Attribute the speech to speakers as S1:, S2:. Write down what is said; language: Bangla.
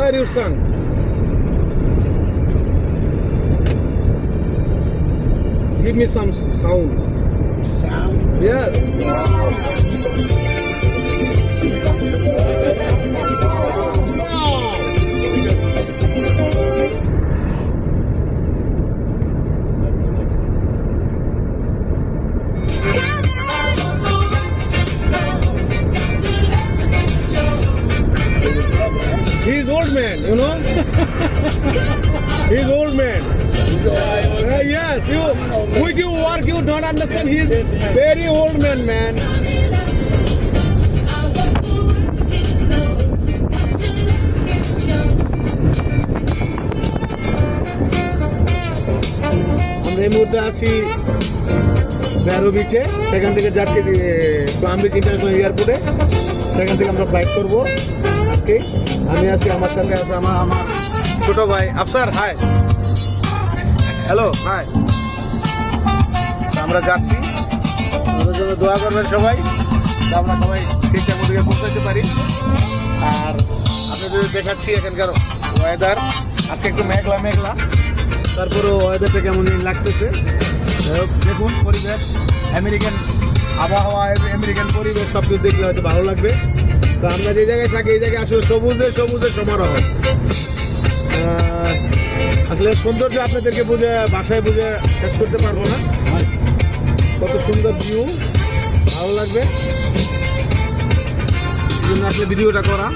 S1: Where your son? Give me some sound.
S2: Sound?
S1: Yes. He's old man, you know. He's old man. Yes, you with you work, you don't understand. He's very old man. আমরা এই মুহূর্তে আছি ব্যারো বিচে, সেখান থেকে যাচ্ছি প্লাম বিচ ইন্টারন্যাশনাল এয়ারপোর্টে। সেখান থেকে আমরা ফ্লাইট করবো আজকে। আমি আছি, আমার সাথে আছে আমার ছোট ভাই আফসার। High, hello, high. আমরা যাচ্ছি, আমাদের জন্য দোয়া করবেন সবাই, আমরা সবাই ঠিকঠাক মতো পৌঁছাতে পারি। আর আপনাদের দেখাচ্ছি এখানকার ওয়েদার। আজকে একটু মেঘলা, তারপরেও ওয়েদারটা কেমন লাগতেছে দেখুন। পরিবেশ, আমেরিকান আবহাওয়া, আমেরিকান পরিবেশ সব কিছু দেখলে হয়তো ভালো লাগবে। তো আমরা যে জায়গায় থাকি, এই জায়গায় আসলে সবুজে সমারোহ। আসলে সৌন্দর্য আপনাদেরকে ভাষায় বুঝে শেষ করতে পারবো না। কত সুন্দর ভিউ, ভালো লাগবে, এই জন্য আসলে ভিডিওটা করা।